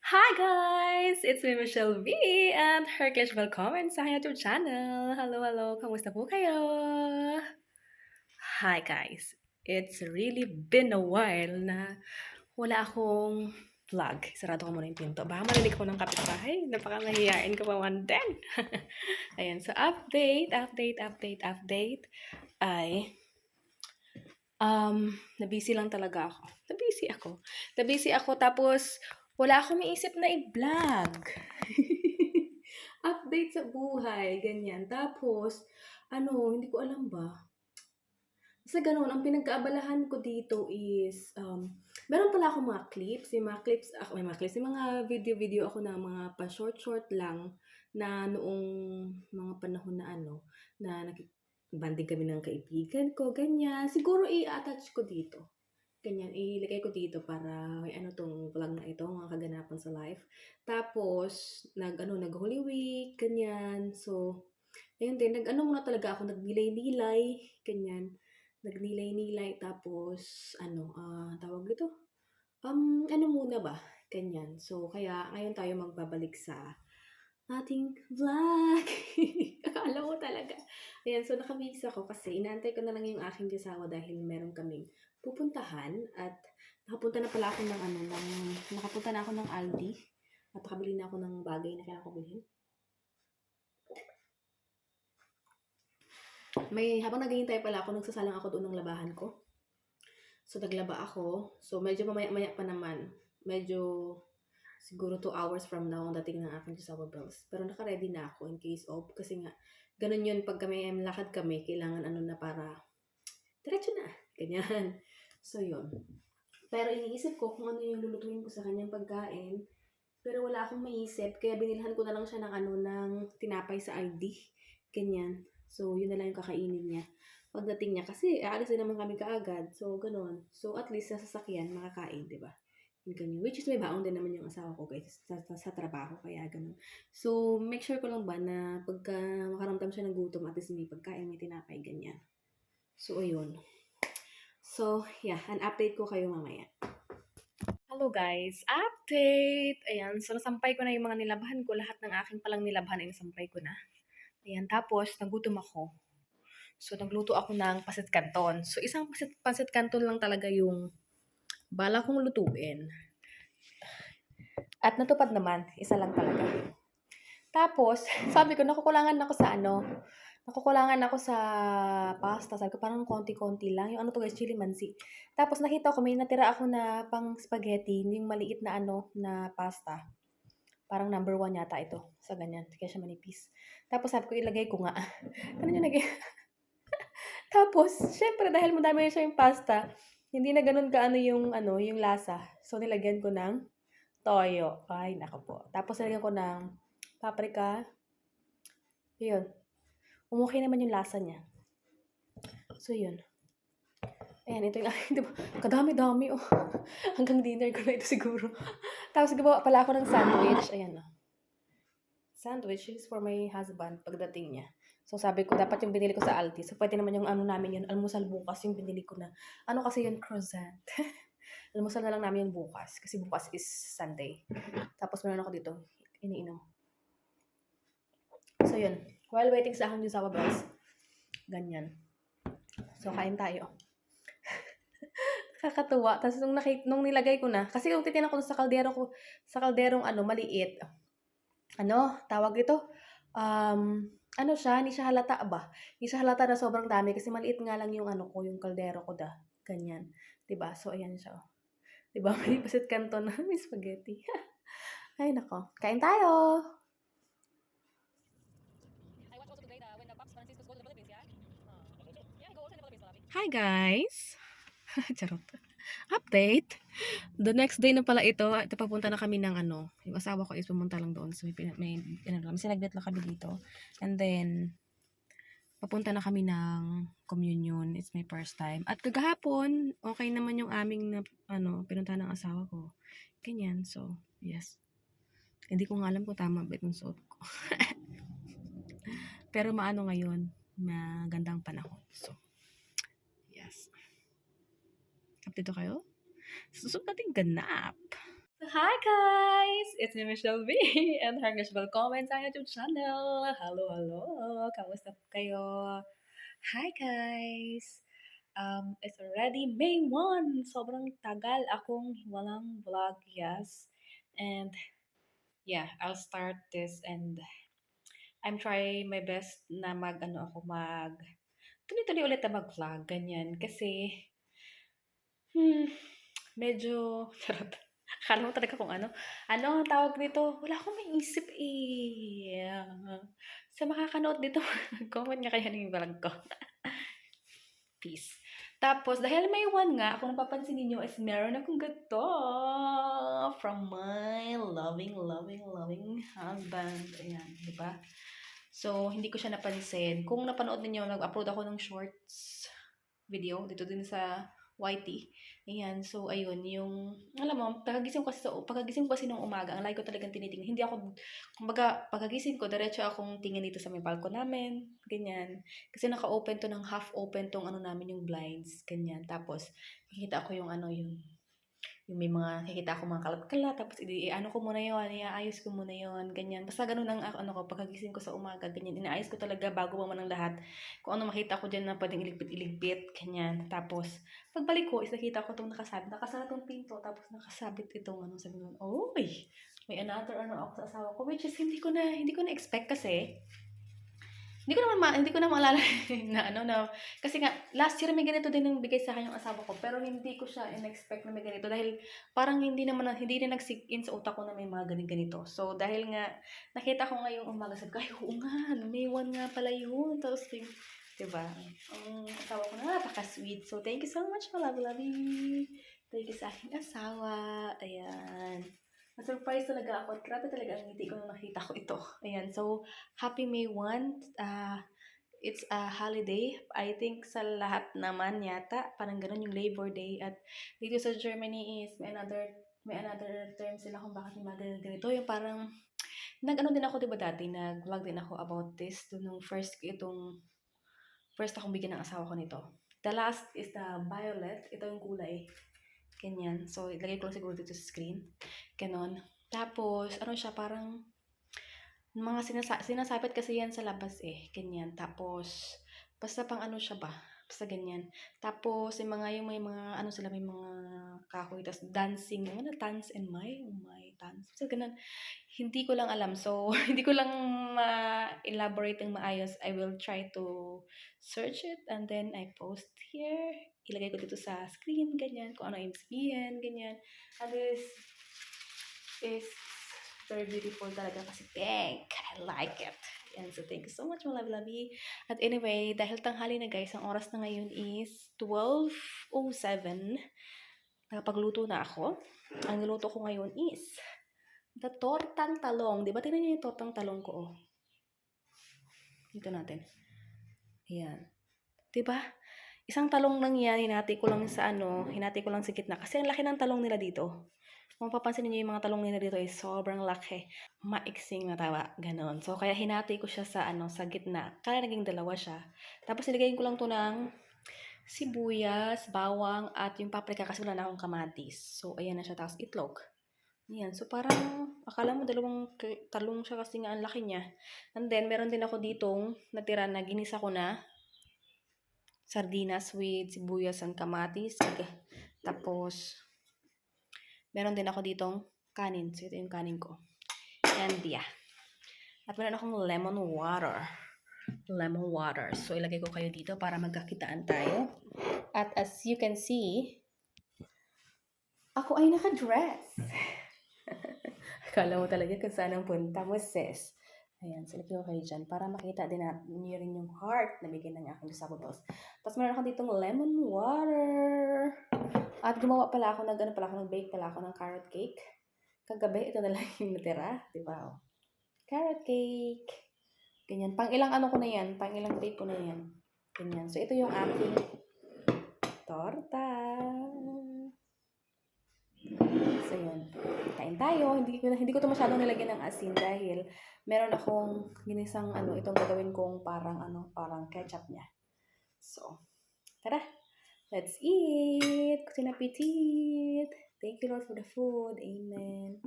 Hi guys! It's me, Michelle V, and herzlich willkommen sa YouTube channel. Hello, hello! Kamusta po kayo? Hi guys! It's really been a while na wala akong vlog. Sarado ko muna yung pinto. Baka marinig ko ng kapitbahay. Napaka-mahihain ko pa man din. Ayan, so update ay na-busy lang talaga ako. Na-busy ako tapos wala akong maisip na i-vlog. Update sa buhay, ganyan. Tapos, hindi ko alam ba. Basta gano'n, ang pinagkaabalahan ko dito is, meron pala akong mga clips. Yung mga video-video ako na mga pa-short-short lang na noong mga panahon na na banding kami ng kaibigan ko, ganyan. Siguro i-attach ko dito. Ganyan, ilagay ko dito para may 'tong vlog na ito, mga kaganapan sa life. Tapos nag-Holy Week, ganyan. So, ayun din, muna talaga ako, nagnilay-nilay, ganyan. Nagnilay-nilay tapos tawag dito? Muna ba, ganyan. So, kaya ngayon tayo magbabalik sa ating vlog. Akala mo talaga. Ayan, so nakabihis ako kasi inaantay ko na lang yung aking asawa dahil meron kaming pupuntahan at nakapunta na ako ng Aldi at nakabili na ako ng bagay na kailangan ko bilhin. Habang naghihintay pala ako, nagsasalang ako doon ng labahan ko. So, naglaba ako. So, medyo mamaya-maya pa naman. Medyo siguro 2 hours from now ang dating ng aking Josaba Bells. Pero naka-ready na ako in case of, kasi nga, ganun yun, pag lakad kami, kailangan na para, diretso na, ganyan. So, yun. Pero iniisip ko kung ano yung lulutuin ko sa kanyang pagkain. Pero wala akong maisip, kaya binilhan ko na lang siya ng tinapay sa ID. Ganyan. So, yun na lang yung kakainin niya. Pagdating niya, kasi aalis din naman kami kaagad. So, ganun. So, at least sa sasakyan, makakain, di ba? Yung ganyan. Which is may baon din naman yung asawa ko guys sa trabaho, kaya ganun. So, make sure ko lang ba na pagka makaramdam siya ng gutom, at least may pagkain, may tinapay, ganyan. So, ayun. So, yeah, an update ko kayo mamaya. Hello guys, update! Ayan, so nasampay ko na yung mga nilabahan ko. Lahat ng aking palang nilabahan ay nasampay ko na. Ayan, tapos nagutom ako. So, nagluto ako ng pasit canton. So, isang pasit canton lang talaga yung bala kong lutuin. At natupad naman, isa lang talaga. Tapos, sabi ko, nakukulangan ako sa pasta. Sabi ko, parang konti-konti lang. Yung to guys, chili mansi. Tapos nakita ko, may natira ako na pang spaghetti, yung maliit na na pasta. Parang number 1 yata ito. Sa ganyan. Kaya siya manipis. Tapos sabi ko, ilagay ko nga. Ano yung lagay? Tapos, syempre, dahil madami na siya yung pasta, hindi na ganun yung lasa. So, nilagyan ko ng toyo. Ay, nako po. Tapos, nilagyan ko ng paprika. Yun. Okay naman yung lasa niya. So, yun. Ayan, ito yung diba? Kadami-dami, oh. Hanggang dinner ko na ito siguro. Tapos, gawa pala ako ng sandwich. Ayan, oh. Sandwich is for my husband pagdating niya. So, sabi ko, dapat yung binili ko sa Aldi. So, pwede naman yung namin yun, almusal bukas yung binili ko na. Kasi yun, croissant. Almusal na lang namin yung bukas. Kasi bukas is Sunday. Tapos, meron ako dito, iniinom. So, yun. While waiting sa aking Josaba Bells, ganyan. So, kain tayo. Kakatuwa. Tapos, nung nilagay ko na, kasi kung titinan ko sa kalderong maliit, tawag ito, hindi siya halata ba? Hindi siya halata na sobrang dami kasi maliit nga lang yung yung kaldero ko ganyan. 'Di ba? So ayan siya. 'Di ba? May pasit canton na may spaghetti. Ay nako, kain tayo. Hi guys. Charot. Update. The next day na pala ito. Ito papunta na kami ng yung asawa ko is pumunta lang doon. So may sinaglit lang kami dito. And then papunta na kami ng communion. It's my first time. At kagahapon, okay naman yung aming pinuntahan ng asawa ko. Ganyan. So, yes. Hindi ko nga alam kung tama ba itong suot ko. Pero ngayon, magandang panahon. So, yes. Update kayo? Susunod natin ganap. So, hi guys! It's me, Michelle V, and Harnish Comments sa YouTube channel. Hello, hello! Kamusta po kayo? Hi, guys! It's already May 1. Sobrang tagal akong walang vlog, yes. And yeah, I'll start this and I'm trying my best na tuloy-tuloy ulit na mag-vlog, ganyan. Kasi, medyo, charot. Akala mo talaga kung ano ang tawag dito? Wala akong maisip eh. Sa makakanood dito, comment nga kayo ng vlog ko. Peace. Tapos, dahil may one nga, kung napapansin ninyo is meron akong ganito from my loving husband. Ayan, di ba? So, hindi ko siya napansin. Kung napanood ninyo, nag-upload ako ng shorts video dito din sa YT. Ayan, so ayun, yung, alam mo, pagkagising ko kasi ng umaga, ang lagi ko talagang tinitingnan. Hindi ako, kumbaga, pagkagising ko, diretso akong tingin dito sa may balko namin, ganyan. Kasi naka-open to ng half-open tong namin, yung blinds, ganyan. Tapos, nakikita ko yung yung may mga nakikita ako mga kalat-kalat, tapos ano ko muna yon, iaayos ko muna yon, ganyan. Basta ganun ang ko, pagkagising ko sa umaga, ganyan. Inaayos ko talaga bago pa man ang lahat. Kung ano makita ko dyan na pwedeng iligpit, ganyan. Tapos, pagbalik ko, is nakita ko itong nakasabit. Nakasara itong pinto, tapos nakasabit itong sabi nun, oy, may another ako sa asawa ko, which is hindi ko na expect kasi, hindi ko na maalala na kasi nga last year may ganito din yung bigay sa akin yung asawa ko, pero hindi ko siya in-expect na may ganito dahil parang hindi na nag-sink in sa utak ko na may mga ganito. So dahil nga nakita ko ngayong umaga, sabi ko, ay oo nga, may one nga pala yun. Tapos yung, diba, ang asawa ko na napaka-sweet. So thank you so much, my lovey. Thank you sa aking asawa. Ayan. Na-surprise talaga ako at grabe talaga ang ngiti ko nung nakita ko ito. Ayan, so happy May 1. It's a holiday. I think sa lahat naman yata, parang ganun yung Labor Day. At dito sa Germany is may another term sila kung bakit may ganito. Yung parang, din ako diba dati, nag-vlog din ako about this. Nung first akong bigyan ng asawa ko nito. The last is the violet. Ito yung kulay. Ganyan. So, ilagay ko lang siguro dito sa screen. Ganon. Tapos, siya, parang, mga sinasabit kasi yan sa labas eh. Ganyan. Tapos, basta pang siya ba? Basta ganyan. Tapos, may mga, may mga kahoy. Tapos, dancing. Dance and my dance. So, ganun. Hindi ko lang alam. So, hindi ko lang ma-elaborate ng maayos. I will try to search it and then I post here. Ilagay ko dito sa screen, ganyan. Kung ano yung sabihin, ganyan. And this is very beautiful talaga kasi pink. I like it. And so, thank you so much, my lovey. At anyway, dahil tanghali na guys, ang oras na ngayon is 12:07. Nakapagluto na ako. Ang niluto ko ngayon is the tortang talong. Diba, tingnan niyo yung tortang talong ko, oh. Dito natin. Ayan. Diba? Isang talong lang yan, hinati ko lang sa gitna. Kasi ang laki ng talong nila dito. Kung mapapansin niyo yung mga talong nila dito ay sobrang laki. Maiksing na tawa. Ganon. So, kaya hinati ko siya sa gitna. Kaya naging dalawa siya. Tapos, nilagay ko lang to ng sibuyas, bawang, at yung paprika kasi wala na akong kamatis. So, ayan na siya. Tapos, itlog. Ayan. So, parang, akala mo dalawang talong siya kasi nga ang laki niya. And then, meron din ako ditong natira na ginisa ko na sardinas with sibuyas and kamatis. Okay. Tapos, meron din ako ditong kanin. So, ito yung kanin ko. And yeah. At meron akong lemon water. So, ilagay ko kayo dito para magkakitaan tayo. At as you can see, ako ay naka-dress. Akala mo talaga kung saan ang punta mo, sis. Ayan, so lagay ko kayo dyan para makita din niyo rin yung heart na bigyan ng aking Lusabo Bells. Tapos meron ako ditong lemon water. At gumawa pala ako, nag-bake pala ako ng carrot cake. Kagabi, ito na lang yung natira. Diba? Carrot cake. Ganyan. Pang ilang ko na yan. Pang ilang bake ko na yan. Ganyan. So, ito yung aking torta. So, yun. Kain tayo. Hindi ko ito masyadong nilagyan ng asin dahil meron akong ginisang itong gagawin kong parang ketchup niya. So, tara. Let's eat. Good appetit. Thank you, Lord, for the food. Amen.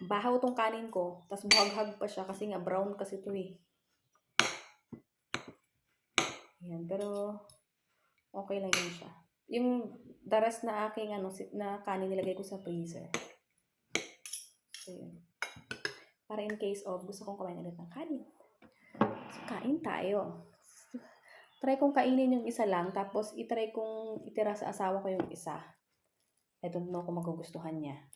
bahaw tong kanin ko, tapos buhaghag pa siya kasi nga brown kasi ito eh. Ayan, pero okay lang yun siya. Yung the rest na aking na kanin nilagay ko sa freezer. So, yun. Para in case of gusto kong kumain ulit ng kanin. So, kain tayo. Try kong kainin yung isa lang, tapos itry kong itira sa asawa ko yung isa. I don't know kung magugustuhan niya.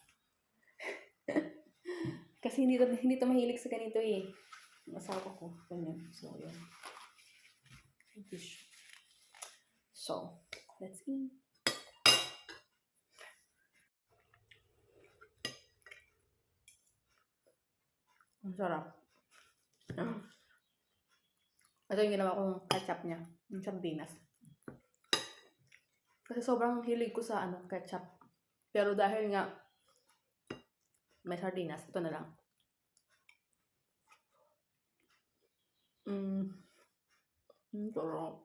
Kasi hindi to mahilig sa ganito eh. Yung asawa ko. Ganyan. So, yun. Fish. So, let's eat. Ang sarap. Ito yung ginawa kong ketchup niya. Yung sardinas. Kasi sobrang hilig ko sa ketchup. Pero dahil nga may sardinas, ito na lang. Sarap.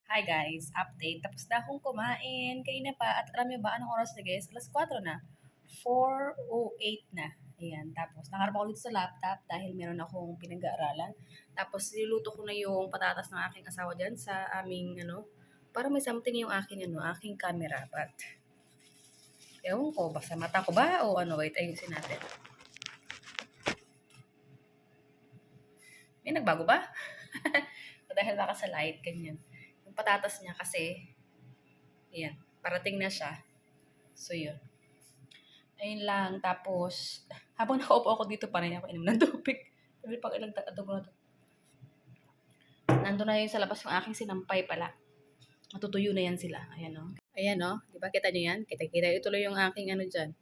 Hi guys, update. Tapos na akong kumain. Kanina pa. At alam niyo ba, anong oras na guys? Alas 4 na. 4:08 na. Ayan. Tapos, nakaharap ako dito sa laptop dahil meron akong pinag-aaralan. Tapos, niluto ko na yung patatas ng aking asawa dyan sa aming, para may something yung aking camera. But, ewan ko, basta mata ko ba? O wait, ayusin natin. May nagbago ba? Dahil baka sa light, ganyan. Yung patatas niya kasi, ayan, parating na siya. So, yun. Ayun lang. Tapos, habang nakaupo ako dito, pa rin ako inom ng tubig. Sabi pang ilang tagatog na to. Nandun na yun sa labas yung aking sinampay pala. Matutuyo na yan sila. Ayan o. Ayan o. Diba kita nyo yan? Kita-kita nyo tuloy yung aking dyan.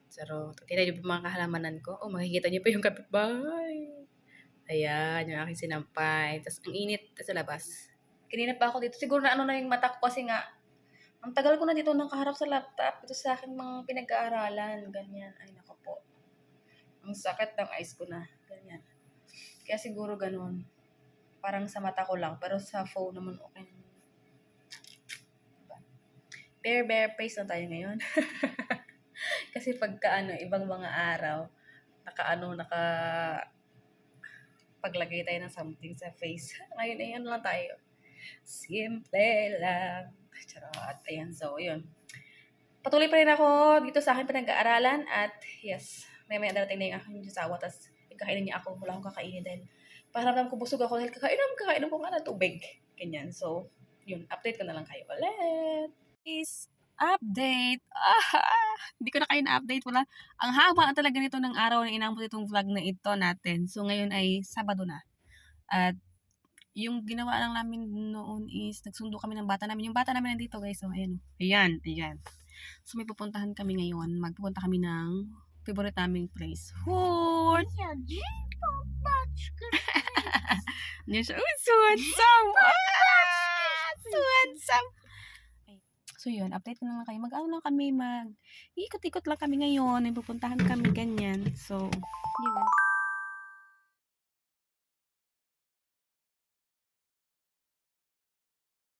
Pero, kita nyo pa mga kahalamanan ko. Oh, makikita nyo pa yung kapitbahay. Ayan, yung aking sinampay. Tapos, ang init sa labas. Kanina pa ako dito. Siguro na na yung mata ko kasi nga, ang tagal ko na dito nakaharap sa laptop. Ito sa akin mga pinag-aaralan. Ganyan. Ay, nako po. Ang sakit ng eyes ko na. Ganyan. Kaya siguro ganun. Parang sa mata ko lang. Pero sa phone naman okay. Diba? Bare face na tayo ngayon. Kasi pagka ibang mga araw, paglagay tayo ng something sa face. Ngayon, ayan lang tayo. Simple lang. Charot. Ayan, so, yun. Patuloy pa rin ako dito sa aking pinag-aaralan at yes, may darating na yung aking asawa tapos kakainin niya ako. Wala akong kakainin dahil pakiramdam ko busog ako dahil kakainom ko nga ng tubig. Ganyan. So, yun. Update ko na lang kayo ulit. Is update. Hindi ko na kayo na-update. Wala. Ang haba talaga nito ng araw na inambot itong vlog na ito natin. So, ngayon ay Sabado na. At yung ginawa lang namin noon is nagsundo kami ng bata namin. Yung bata namin nandito guys. So, ayan. Ayan. So, may pupuntahan kami ngayon. Magpupunta kami ng favorite naming place. Food! Yan siya. Suwansam! Suwansam! So, yun. Update ko na lang kayo. Ikot-ikot lang kami ngayon. May pupuntahan kami ganyan. So, yun.